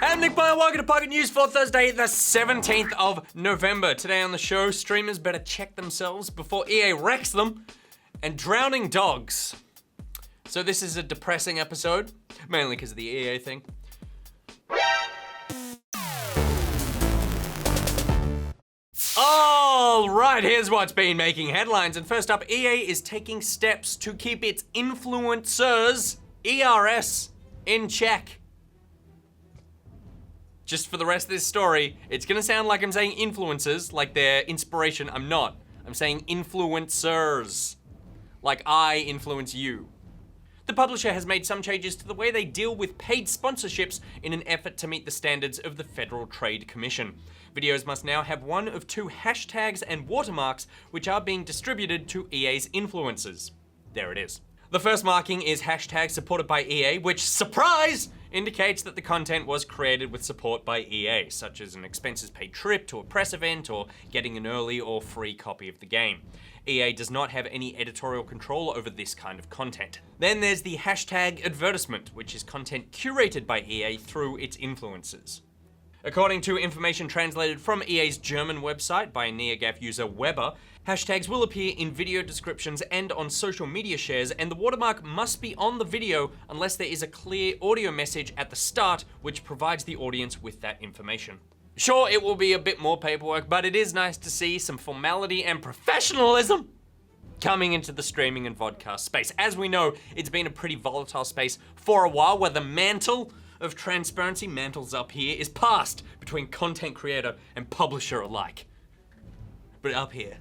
I'm Nick Boyle, welcome to Pocket News for Thursday, the 17th of November. Today on the show, streamers better check themselves before EA wrecks them, and drowning dogs. So this is a depressing episode, mainly because of the EA thing. All right, here's what's been making headlines. And first up, EA is taking steps to keep its influencers, ERS, in check. Just for the rest of this story, it's gonna sound like I'm saying influencers, like their inspiration. I'm not. I'm saying influencers, like I influence you. The publisher has made some changes to the way they deal with paid sponsorships in an effort to meet the standards of the Federal Trade Commission. Videos must now have one of two hashtags and watermarks, which are being distributed to EA's influencers. There it is. The first marking is hashtag supported by EA, which, surprise, indicates that the content was created with support by EA, such as an expenses paid trip to a press event or getting an early or free copy of the game. EA does not have any editorial control over this kind of content. Then there's the hashtag advertisement, which is content curated by EA through its influencers. According to information translated from EA's German website by NeoGAF user Weber, hashtags will appear in video descriptions and on social media shares, and the watermark must be on the video unless there is a clear audio message at the start which provides the audience with that information. Sure, it will be a bit more paperwork, but it is nice to see some formality and professionalism coming into the streaming and vodcast space. As we know, it's been a pretty volatile space for a while, where the mantle of transparency, mantles up here, is passed between content creator and publisher alike. But up here.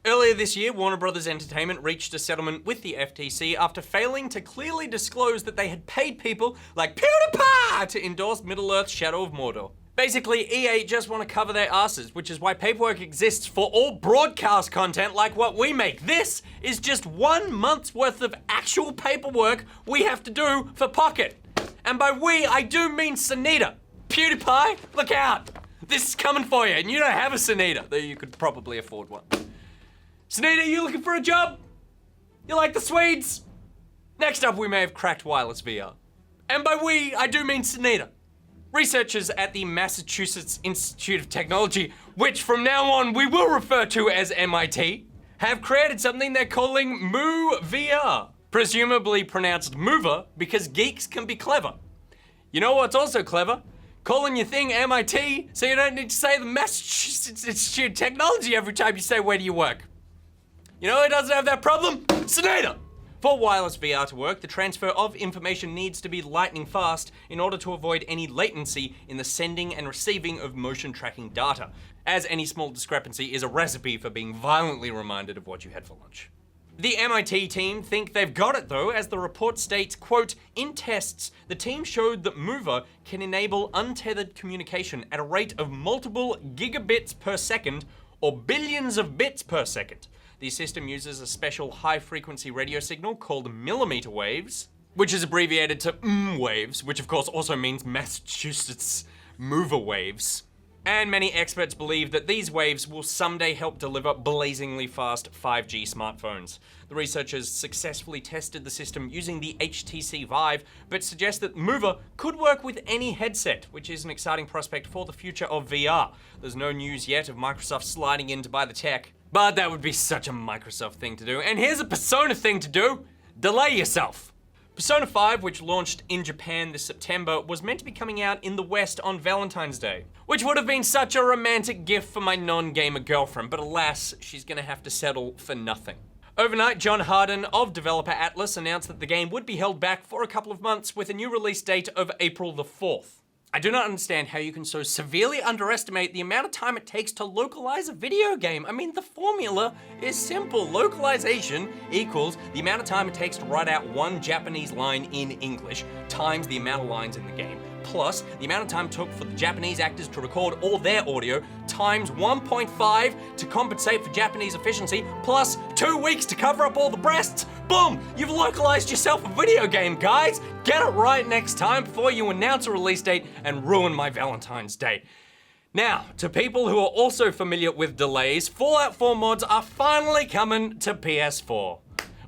Earlier this year, Warner Bros. Entertainment reached a settlement with the FTC after failing to clearly disclose that they had paid people like PewDiePie to endorse Middle-earth's Shadow of Mordor. Basically, EA just want to cover their asses, which is why paperwork exists for all broadcast content like what we make. This is just 1 month's worth of actual paperwork we have to do for Pocket. And by we, I do mean Sunita. PewDiePie, look out. This is coming for you, and you don't have a Sunita, though you could probably afford one. Sunita, you looking for a job? You like the Swedes? Next up, we may have cracked wireless VR. And by we, I do mean Sunita. Researchers at the Massachusetts Institute of Technology, which from now on we will refer to as MIT, have created something they're calling Moo VR. Presumably pronounced mover because geeks can be clever. You know what's also clever? Calling your thing MIT so you don't need to say the Massachusetts Institute of Technology every time you say where do you work. You know who doesn't have that problem? Sunita! For wireless VR to work, the transfer of information needs to be lightning fast in order to avoid any latency in the sending and receiving of motion tracking data, as any small discrepancy is a recipe for being violently reminded of what you had for lunch. The MIT team think they've got it though, as the report states, quote, in tests, the team showed that Mover can enable untethered communication at a rate of multiple gigabits per second or billions of bits per second. The system uses a special high-frequency radio signal called millimeter waves, which is abbreviated to waves, which of course also means Massachusetts mover waves. And many experts believe that these waves will someday help deliver blazingly fast 5G smartphones. The researchers successfully tested the system using the HTC Vive, but suggest that Mover could work with any headset, which is an exciting prospect for the future of VR. There's no news yet of Microsoft sliding in to buy the tech, but that would be such a Microsoft thing to do. And here's a Persona thing to do: delay yourself. Persona 5, which launched in Japan this September, was meant to be coming out in the West on Valentine's Day, which would have been such a romantic gift for my non-gamer girlfriend, but alas, she's gonna have to settle for nothing. Overnight, John Harden of developer Atlas announced that the game would be held back for a couple of months with a new release date of April the 4th. I do not understand how you can so severely underestimate the amount of time it takes to localize a video game. I mean, the formula is simple. Localization equals the amount of time it takes to write out one Japanese line in English times the amount of lines in the game, plus the amount of time it took for the Japanese actors to record all their audio times 1.5 to compensate for Japanese efficiency, plus 2 weeks to cover up all the breasts. Boom! You've localized yourself a video game, guys! Get it right next time before you announce a release date and ruin my Valentine's Day. Now, to people who are also familiar with delays, Fallout 4 mods are finally coming to PS4.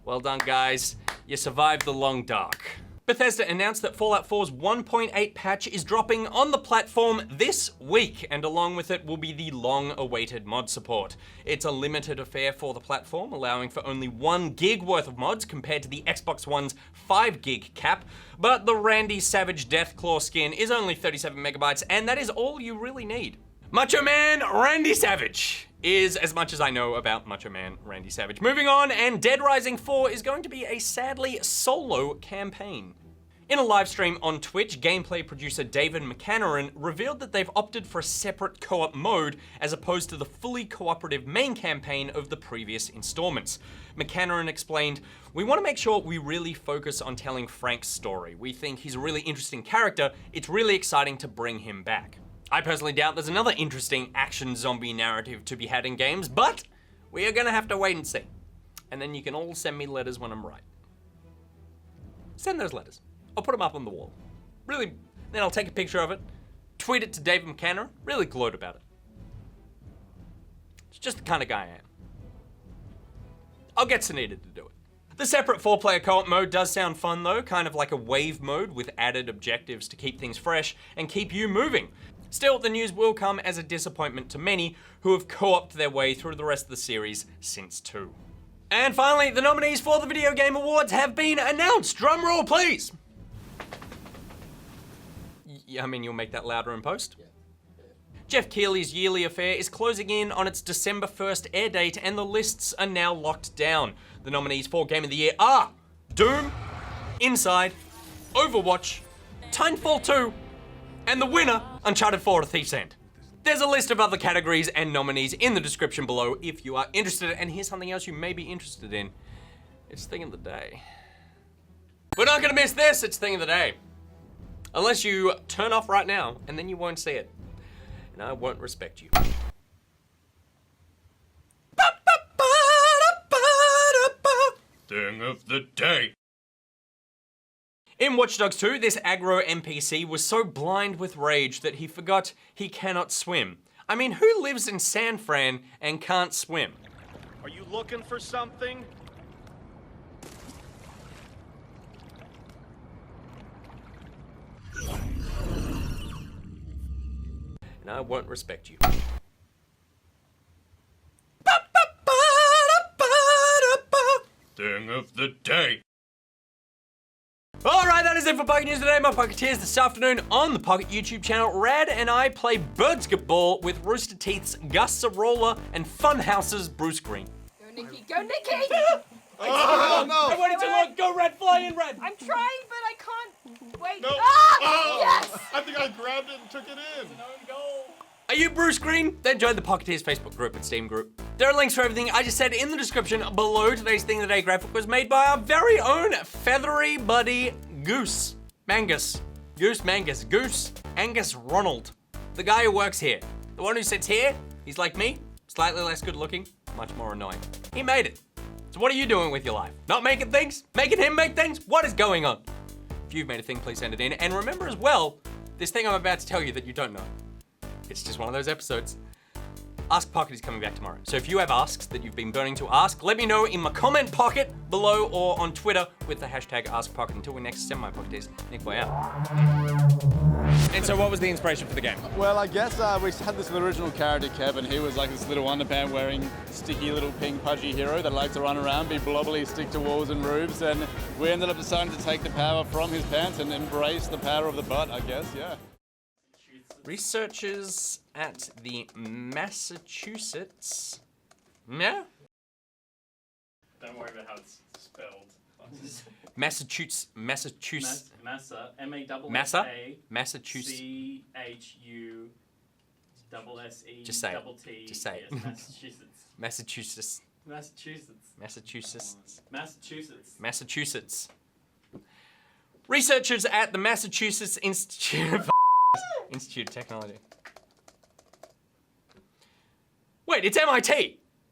Well done, guys. You survived the long dark. Bethesda announced that Fallout 4's 1.8 patch is dropping on the platform this week, and along with it will be the long-awaited mod support. It's a limited affair for the platform, allowing for only 1 gig worth of mods compared to the Xbox One's 5 gig cap, but the Randy Savage Deathclaw skin is only 37 megabytes, and that is all you really need. Macho Man Randy Savage is as much as I know about Macho Man Randy Savage. Moving on, and Dead Rising 4 is going to be a sadly solo campaign. In a live stream on Twitch, gameplay producer David McCannaron revealed that they've opted for a separate co-op mode as opposed to the fully cooperative main campaign of the previous installments. McCannaron explained, "We want to make sure we really focus on telling Frank's story. We think he's a really interesting character. It's really exciting to bring him back." I personally doubt there's another interesting action zombie narrative to be had in games, but we are gonna have to wait and see. And then you can all send me letters when I'm right. Send those letters. I'll put them up on the wall. Really, then I'll take a picture of it, tweet it to David McCannaron, really gloat about it. It's just the kind of guy I am. I'll get Sunita to do it. The separate 4-player co-op mode does sound fun though, kind of like a wave mode with added objectives to keep things fresh and keep you moving. Still, the news will come as a disappointment to many who have co-opted their way through the rest of the series since 2. And finally, the nominees for the Video Game Awards have been announced. Drum roll, please. I mean, you'll make that louder in post. Jeff Keighley's yearly affair is closing in on its December 1st air date, and the lists are now locked down. The nominees for Game of the Year are Doom, Inside, Overwatch, Titanfall 2, and the winner, Uncharted 4: A Thief's End. There's a list of other categories and nominees in the description below if you are interested, and here's something else you may be interested in. It's Thing of the Day. We're not gonna miss this, it's Thing of the Day. Unless you turn off right now, and then you won't see it. And I won't respect you. Thing of the Day. In Watch Dogs 2, this aggro NPC was so blind with rage that he forgot he cannot swim. I mean, who lives in San Fran and can't swim? Are you looking for something? And I won't respect you. Thing of the Day. Alright, that is it for Pocket News today. My Pocketeers this afternoon on the Pocket YouTube channel. Rad and I play Birdsketball with Rooster Teeth's Gus Sorolla and Funhouse's Bruce Green. Go Nikki, go Nikki! Oh, no! I wanted to look, go Red, fly in Red! I'm trying, but I can't. Wait. No. Ah! Oh, Yes! I think I grabbed it and took it in. Are you Bruce Green? Then join the Pocketeers Facebook group and Steam group. There are links for everything I just said in the description below. Today's Thing of the Day graphic was made by our very own feathery buddy, Goose. Mangus. Goose Mangus. Goose Angus Ronald. The guy who works here. The one who sits here, he's like me, slightly less good looking, much more annoying. He made it. So what are you doing with your life? Not making things? Making him make things? What is going on? If you've made a thing, please send it in. And remember as well, this thing I'm about to tell you that you don't know. It's just one of those episodes. Ask Pocket is coming back tomorrow. So if you have asks that you've been burning to ask, let me know in my comment pocket below or on Twitter with the hashtag AskPocket. Until we next send my Pocketeers, Nick, way out. And so what was the inspiration for the game? Well, I guess we had this original character, Kevin. He was like this little underpant wearing sticky little pink pudgy hero that liked to run around, be blobbly, stick to walls and roofs, and we ended up deciding to take the power from his pants and embrace the power of the butt, I guess, yeah. Researchers at the Massachusetts... Yeah? Don't worry about how it's spelled. Massachusetts... Massa, M-A-S-S-A. Massa? Massachusetts. C-H-U double S-E Just say it. double T. Just say it. Yes, Massachusetts. Massachusetts. Massachusetts. Massachusetts. Massachusetts. Massachusetts. Researchers at the Massachusetts Institute of Technology. Wait, it's MIT!